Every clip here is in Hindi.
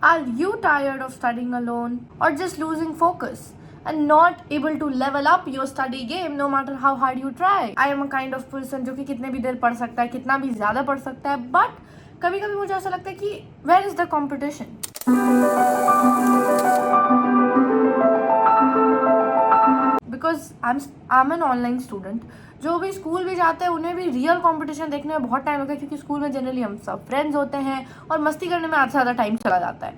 Are you tired of studying alone or just losing focus and not able to level up your study game no matter how hard you try? I am a kind of person जो कि कितने भी देर पढ़ सकता है, कितना भी ज़्यादा पढ़ सकता है, but कभी कभी मुझे ऐसा लगता है कि where is the competition? Because I am an online student. जो भी स्कूल भी जाते हैं उन्हें भी रियल कंपटीशन देखने में बहुत टाइम लगता है, क्योंकि स्कूल में जनरली हम सब फ्रेंड्स होते हैं और मस्ती करने में आधा से ज़्यादा टाइम चला जाता है.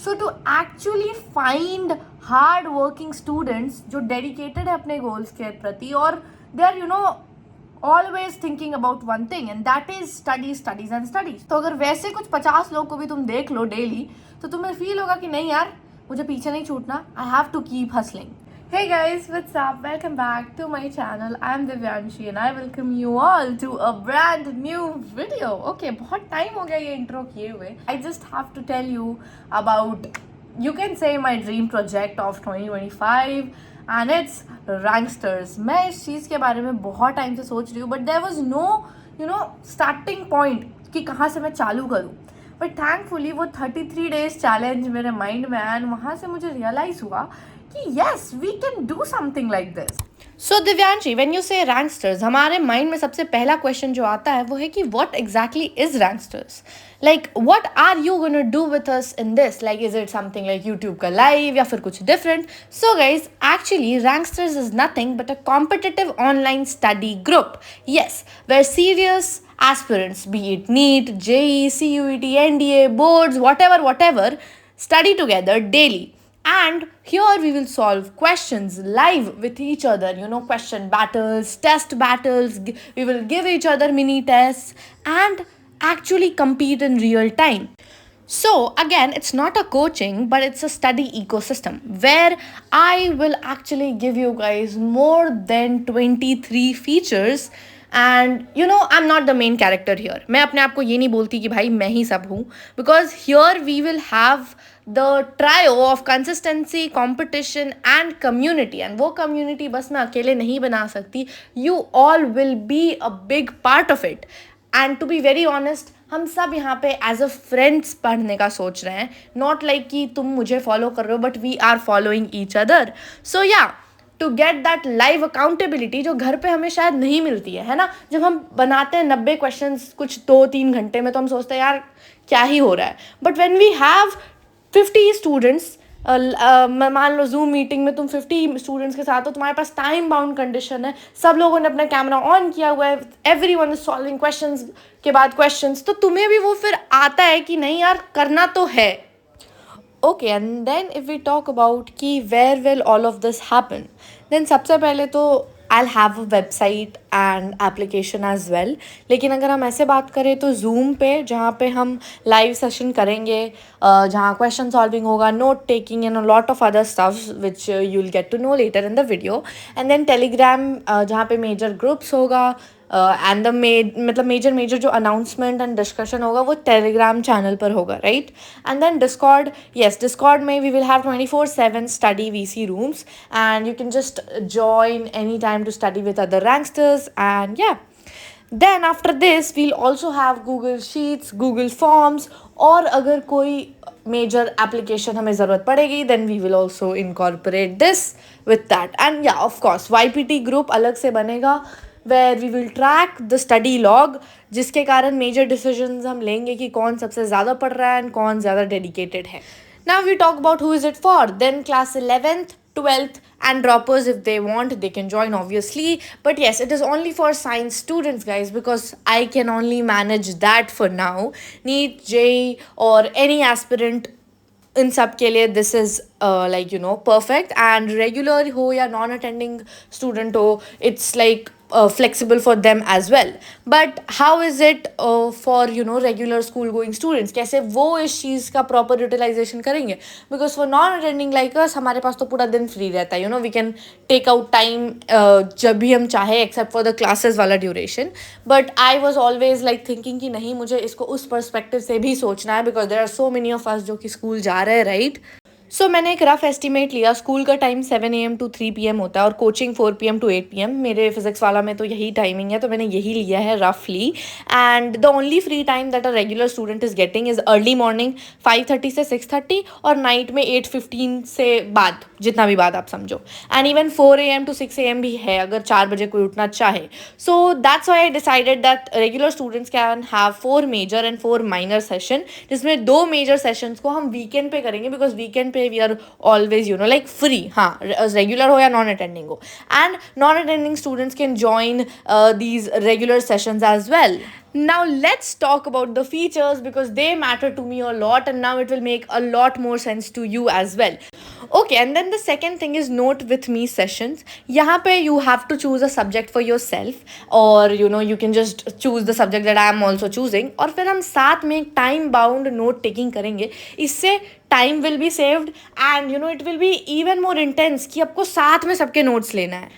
So to actually find hard working students जो डेडिकेटेड है अपने गोल्स के प्रति और they are always thinking about one thing and that is studies and studies. तो अगर वैसे कुछ 50 लोग को भी तुम देख लो डेली तो तुम्हें फील होगा कि नहीं यार, मुझे पीछे नहीं छूटना, I have to keep hustling. Hey guys, what's up? Welcome back to my channel. I'm Divyanshi and I welcome you all to a brand new video. Okay, बहुत time हो गया ये intro किए हुए. I just have to tell you about, you can say, my dream project of 2025 and it's Ranksters. मैं इस चीज़ के बारे में बहुत टाइम से सोच रही हूँ, but there was no starting point कि कहाँ से मैं चालू करूँ. बट थैंकफुली वो 33 days चैलेंज मेरे माइंड में आया एंड वहाँ से मुझे रियलाइज हुआ कि yes, we can do something like this. So Divyanshi, when you say Ranksters, हमारे माइंड में सबसे पहला क्वेश्चन जो आता है वो है कि what exactly is Ranksters? Like what are you gonna do with us in this? Like is it something like YouTube का live या फिर कुछ different? So guys, actually Ranksters is nothing but a competitive online study group. Yes, where serious aspirants, be it NEET, JEE, CUET, NDA, boards, whatever, study together daily. And here we will solve questions live with each other, question battles, test battles. We will give each other mini tests and actually compete in real time. So again, it's not a coaching, but it's a study ecosystem where I will actually give you guys more than 23 features. And I'm not the main character here. मैं अपने आप को ये नहीं बोलती कि भाई मैं ही सब हूँ, because here we will have the trio of consistency, competition and community. And वो community बस मैं अकेले नहीं बना सकती. You all will be a big part of it. And to be very honest, हम सब यहाँ पे एज अ फ्रेंड्स पढ़ने का सोच रहे हैं, नॉट लाइक कि तुम मुझे फॉलो कर रहे हो, but we are following each other. So yeah, to get that live accountability जो घर पे हमें शायद नहीं मिलती है ना. जब हम बनाते हैं 90 क्वेश्चंस कुछ 2-3 घंटे में तो हम सोचते हैं यार क्या ही हो रहा है. But when we have 50 students, मान लो जूम मीटिंग में तुम 50 स्टूडेंट्स के साथ हो, तुम्हारे पास टाइम बाउंड कंडीशन है, सब लोगों ने अपना कैमरा ऑन किया हुआ है, एवरीवन इज सॉल्विंग क्वेश्चंस के बाद क्वेश्चंस, तो तुम्हें भी वो फिर आता है कि नहीं यार करना तो है. Okay, and then if we talk about कि where will all of this happen, then सबसे पहले तो I'll have a website and application as well. लेकिन अगर हम ऐसे बात करें तो Zoom पे, जहाँ पे हम लाइव सेशन करेंगे, जहाँ क्वेश्चन सॉल्विंग होगा, note taking and a lot of other stuffs which you will get to know later in the video. And then Telegram, जहाँ पे मेजर ग्रुप्स होगा एंड द मेजर जो अनाउंसमेंट एंड डिस्कशन होगा वो टेलीग्राम चैनल पर होगा, right. And then Discord, yes, Discord में we will have 24/7 study VC rooms and you can just join any time to study with other रैंकस्टर्स. And या, then after this we'll also have Google Sheets, Google Forms, और अगर कोई मेजर एप्लीकेशन हमें ज़रूरत पड़ेगी then we will also incorporate this with that. And yeah, of course YPT group अलग से बनेगा where we will track the study log, जिसके कारण मेजर डिसीजंस हम लेंगे कि कौन सबसे ज़्यादा पढ़ रहा है and कौन ज़्यादा डेडिकेटेड है. Now we talk about who is it for. Then class 11th, 12th and droppers, if they want they can join obviously, but yes, it is only for science students guys, because I can only manage that for now. NEET, JEE or any aspirant, इन सब के लिए this is like perfect. And regular हो या नॉन अटेंडिंग स्टूडेंट हो, it's like flexible for them as well. But how is it for regular school going students? कैसे वो इस चीज़ का proper utilization करेंगे? Because for non attending like us, हमारे पास तो पूरा दिन free रहता है, we can take out time जब भी हम चाहे, except for the classes वाला duration. But I was always like thinking कि नहीं, मुझे इसको उस perspective से भी सोचना है, because there are so many of us जो कि school जा रहे हैं, right? सो मैंने एक रफ एस्टिमेट लिया। स्कूल का टाइम 7 AM to 3 PM होता है और कोचिंग 4 PM to 8 PM। मेरे फिजिक्स वाला में तो यही टाइमिंग है, तो मैंने यही लिया है रफली। And the only free time that a regular student is getting is early morning 5:30 से 6:30 और नाइट में 8:15 से बाद, जितना भी बाद आप समझो। And even 4 AM to 6 AM भी है अगर 4 बजे कोई उठना चाहे। So that's why I decided that regular students can have 4 major and 4 minor session, जिसमें 2 मेजर सेशंस को हम वीकेंड पे करेंगे, बिकॉज वीकेंड पे we are always like free. हाँ, रेगुलर हो या नॉन अटेंडिंग हो, and non attending students can join these regular sessions as well. Now let's talk about the features because they matter to me a lot, and now it will make a lot more sense to you as well. Okay, and then the second thing is note with me sessions. यहाँ पे you have to choose a subject for yourself, or you can just choose the subject that I am also choosing, और फिर हम साथ में टाइम बाउंड नोट टेकिंग करेंगे। इससे time will be saved and it will be even more intense कि आपको साथ में सबके नोट्स लेना है।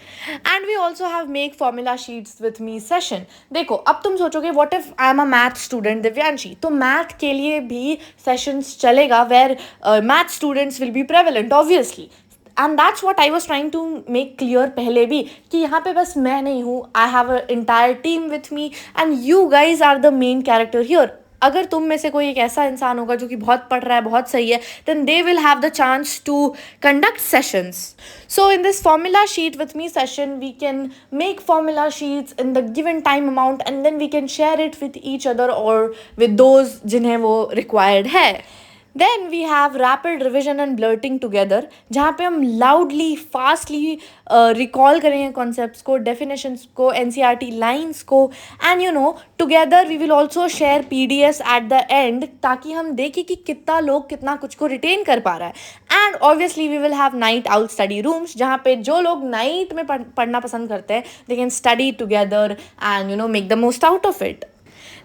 And we also have make formula sheets with me session. देखो, अब तुम सोचोगे what if I am a math student Divyanshi, तो मैथ के लिए भी सेशंस चलेगा where math students will be prevalent obviously. And that's what I was trying to make clear पहले भी, कि यहाँ पे बस मैं नहीं हूँ, I have a entire team with me and you guys are the main character here. अगर तुम में से कोई एक ऐसा इंसान होगा जो कि बहुत पढ़ रहा है, बहुत सही है, then they will have the chance to conduct sessions. So in this formula sheet with me session, we can make formula sheets in the given time amount and then we can share it with each other or with those जिन्हें वो required है। Then we have rapid revision and blurting together, जहाँ पे हम लाउडली फास्टली रिकॉल करेंगे कॉन्सेप्ट्स को, डेफिनेशंस को, NCERT लाइन्स को, and together we will also share PDFs at the end, ताकि हम देखें कि कितना लोग कितना कुछ को रिटेन कर पा रहा है। And obviously we will have night out study rooms, जहाँ पे जो लोग नाइट में पढ़ना पसंद करते हैं, they can study together and make the most out of it.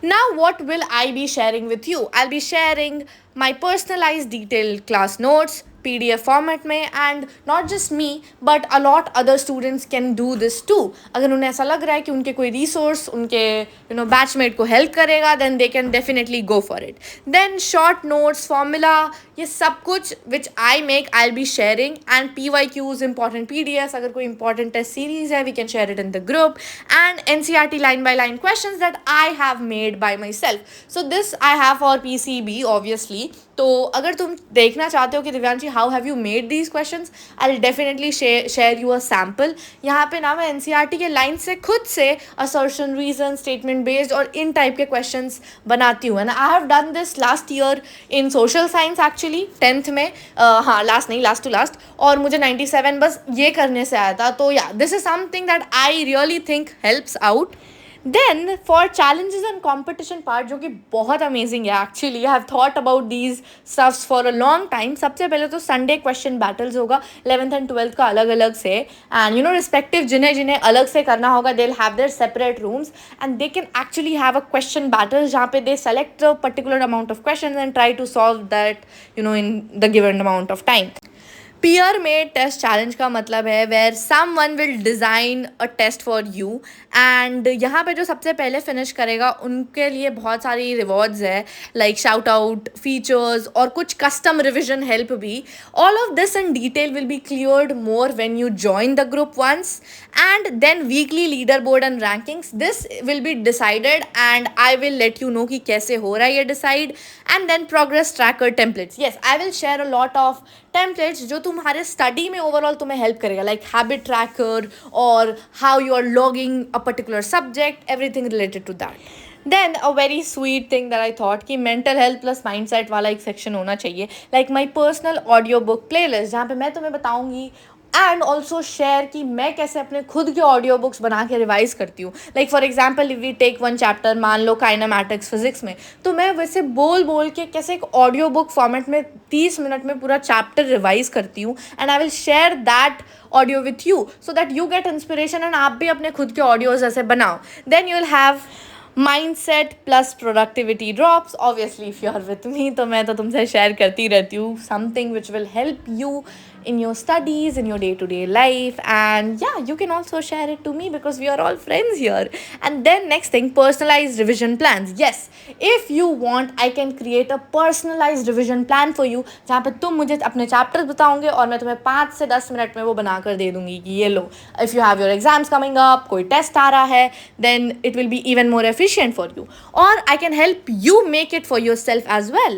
Now, what will I be sharing with you? I'll be sharing my personalized detailed class notes, PDF format में, and not just me, but a lot other students can do this too. अगर उन्हें ऐसा लग रहा है कि उनके कोई resource उनके बैचमेट को help करेगा, then they can definitely go for it. Then short notes, formula, ये सब कुछ which I make, I'll be sharing, and PYQs, important PDFs, अगर कोई important test series है, we can share it in the group, and NCERT line by line questions that I have made by myself. So this I have for PCB obviously. तो अगर तुम देखना चाहते हो कि Divyanshi how have you made these questions, I will definitely share you a sample. यहाँ पे ना मैं NCERT के लाइन से खुद से असर्शन, रीजन, स्टेटमेंट बेस्ड और इन टाइप के क्वेश्चंस बनाती हूँ। And I have done this last year in social science actually 10th में। हाँ, लास्ट टू लास्ट, और मुझे 97 बस ये करने से आया था। तो yeah, this is something that I really think helps out. Then for challenges and competition part, जो कि बहुत अमेजिंग है actually, I have thought about these stuffs for a long time. सबसे पहले तो संडे क्वेश्चन बैटल्स होगा 11th and 12th का अलग अलग से, एंड रिस्पेक्टिव जिन्हें जिन्हें अलग से करना होगा, they will have their separate rooms and they can actually have a question battle, जहाँ पे they select a particular amount of question and try to solve that in the given amount of time. Peer made test challenge का मतलब है where someone will design a test for you, and यहाँ पे जो सबसे पहले फिनिश करेगा उनके लिए बहुत सारी रिवॉर्ड्स है, लाइक शाउट आउट, फीचर्स और कुछ कस्टम रिविजन हेल्प भी। All of this in detail will be cleared more when you join the group once, and then weekly leader board and rankings, this will be decided and I will let you know कि कैसे हो रहा है ये decide. And then progress tracker templates, yes I will share a lot of templates जो तुम्हारे स्टडी में ओवरऑल तुम्हें हेल्प करेगा, लाइक हैबिट ट्रैकर और how you are logging a particular subject, everything related to that. Then a very sweet thing that I thought कि मेंटल हेल्थ प्लस माइंडसेट वाला एक सेक्शन होना चाहिए, like my personal audiobook playlist, जहाँ पे मैं तुम्हें बताऊंगी एंड ऑल्सो शेयर कि मैं कैसे अपने खुद के ऑडियो बुक्स बना के रिवाइज करती हूँ। Like for example, if we take one chapter, मान लो काइनेमैटिक्स फिजिक्स में, तो मैं वैसे बोल के कैसे एक ऑडियो बुक फॉर्मेट में 30 मिनट में पूरा चैप्टर रिवाइज करती हूँ, and I will share that audio with you so that you get inspiration and आप भी अपने खुद के ऑडियोज ऐसे बनाओ। Then you will have mindset plus productivity drops, obviously if you are with me तो मैं तो तुमसे शेयर करती रहती हूँ something which will help you in your studies, in your day-to-day life, and yeah, you can also share it to me because we are all friends here. And then next thing, personalized revision plans. Yes, if you want, I can create a personalized revision plan for you, जहाँ पे तुम मुझे अपने चैप्टर्स बताओगे और मैं तुम्हें 5 से 10 मिनट में वो बना कर दे दूंगी कि ये लो, if you have your exams coming up, कोई टेस्ट आ रहा है, then it will be even more efficient for you, और I can help you make it for yourself as well.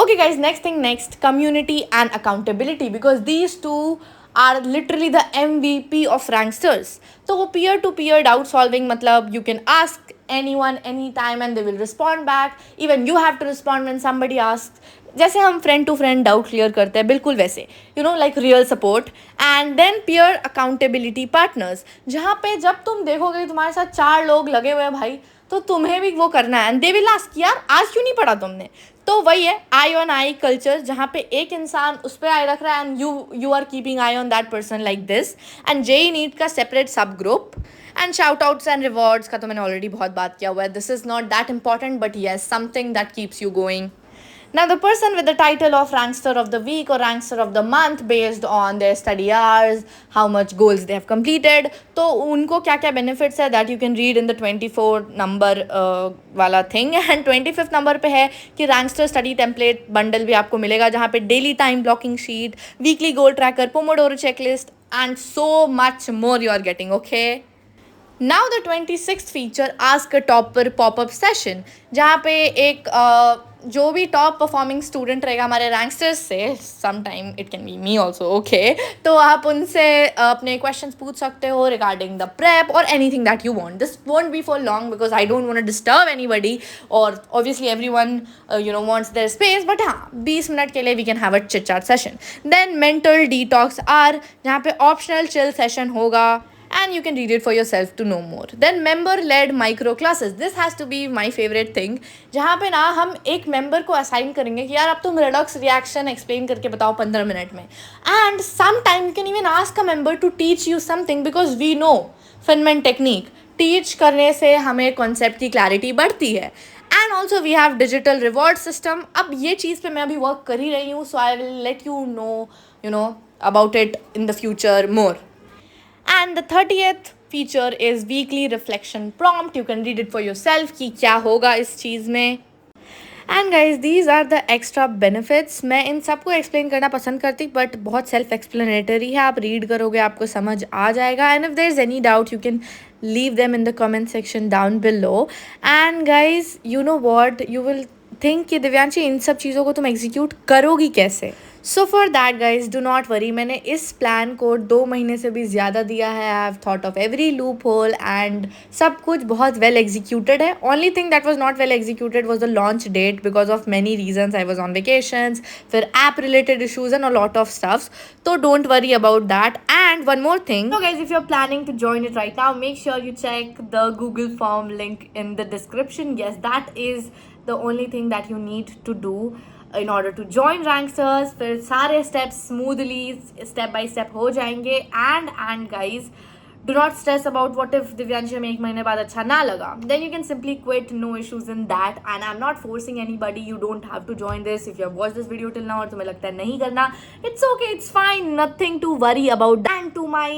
Okay guys, next, community and accountability, because these two are literally the MVP of Ranksters. So peer to peer doubt solving, matlab you can ask anyone anytime and they will respond back. Even you have to respond when somebody asks. जैसे हम friend to friend doubt clear करते हैं, बिल्कुल वैसे, you know, like real support. And then peer accountability partners, जहाँ पे जब तुम देखोगे तुम्हारे साथ 4 लोग लगे हुए हैं भाई, तो तुम्हें भी वो करना है. एंड दे विल आस्क, यार आज क्यों नहीं पढ़ा तुमने. तो वही है आई ऑन आई कल्चर, जहाँ पे एक इंसान उस पर आई रख रहा है and you are keeping eye on that person like this. And JEE NEET का separate sub group. And shout outs and rewards का तो मैंने ऑलरेडी बहुत बात किया हुआ है. This is not that important, but yes, something that keeps you going. Now, the person with the title of Rankster of the Week or Rankster of the Month based on their study hours, how much goals they have completed, तो उनको क्या क्या benefits है, that you can read in the 24 number वाला thing. And 25th number पे है कि Rankster study template bundle भी आपको मिलेगा, जहाँ पे daily time blocking sheet, weekly goal tracker, Pomodoro checklist and so much more you are getting, okay? Now the 26th feature, ask a topper pop-up session, जहाँ पे एक जो भी टॉप परफॉर्मिंग स्टूडेंट रहेगा हमारे रैंकस्टर्स से, sometime it can be me also, okay, तो आप उनसे अपने क्वेश्चंस पूछ सकते हो रिगार्डिंग द प्रेप और anything that you want. This won't be for long because I don't want to disturb anybody, और obviously everyone you know wants their space, but हाँ 20 मिनट के लिए we can have a chit chat session. Then mental detox are, जहाँ पे ऑप्शनल चिल सेशन होगा, and you can read it for yourself to know more. Then member led micro classes, this has to be my favorite thing, जहाँ पे ना हम एक मेंबर को असाइन करेंगे कि यार अब तुम रेडॉक्स रिएक्शन एक्सप्लेन करके बताओ 15 मिनट में. And some time you can even ask a member to teach you something, because we know Feynman technique teach करने से हमें कॉन्सेप्ट की क्लैरिटी बढ़ती है. And also we have digital reward system. अब ये चीज़ पे मैं अभी वर्क कर ही रही हूँ, so I will let you know about it in the future more. And the 30th feature is weekly reflection prompt. You can read it for yourself कि क्या होगा इस चीज़ में. And guys, these are the extra benefits. मैं इन सबको explain करना पसंद करती, but बहुत self explanatory है. आप read करोगे आपको समझ आ जाएगा. And if there is any doubt, you can leave them in the comment section down below. And guys, you know what? You will think कि दिव्यांशी इन सब चीज़ों को तुम execute करोगी कैसे. So for that guys do not worry, मैंने इस प्लान को 2 महीने से भी ज़्यादा दिया है. I have thought of every loophole and सब कुछ बहुत वेल एग्जीक्यूटेड है. Only thing that was not well executed was the launch date because of many reasons. I was on vacations, फिर app related issues and a lot of stuffs, तो don't worry about that. And one more thing, so guys, if you are planning to join it right now, make sure you check the Google form link in the description. Yes, that is the only thing that you need to do in order to join Ranksters. फिर सारे steps smoothly step by step हो जाएंगे. and guys, do not stress about what if Divyanshi में 1 महीने बाद अच्छा ना लगा. Then you can simply quit, no issues in that. And I'm not forcing anybody, you don't have to join this. If you have watched this video till now और तुम्हें लगता है नहीं करना, it's okay, it's fine, nothing to worry about. And to my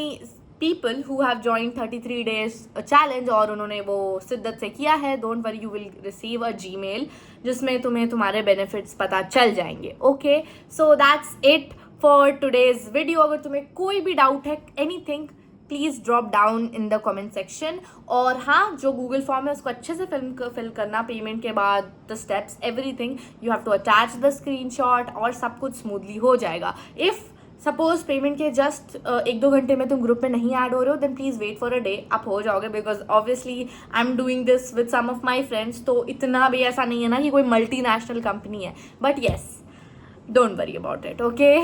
people who have joined 33 days challenge और उन्होंने वो शिद्दत से किया है, don't worry, you will receive a Gmail जिसमें तुम्हें तुम्हारे benefits पता चल जाएंगे. Okay, so that's it for today's video. अगर तुम्हें कोई भी डाउट है, anything, please drop down in the comment section. और हाँ, जो गूगल फॉर्म है उसको अच्छे से फिल करना. पेमेंट के बाद the steps, everything you have to attach the screenshot और सब कुछ स्मूथली हो जाएगा. इफ़ सपोज पेमेंट के जस्ट 1-2 घंटे में तुम ग्रुप में नहीं ऐड हो रहे हो, then please wait for a day, आप हो जाओगे. Because obviously I am doing this with some of my friends, तो इतना भी ऐसा नहीं है ना कि कोई मल्टी नेशनल कंपनी है. But yes, don't worry about it, okay.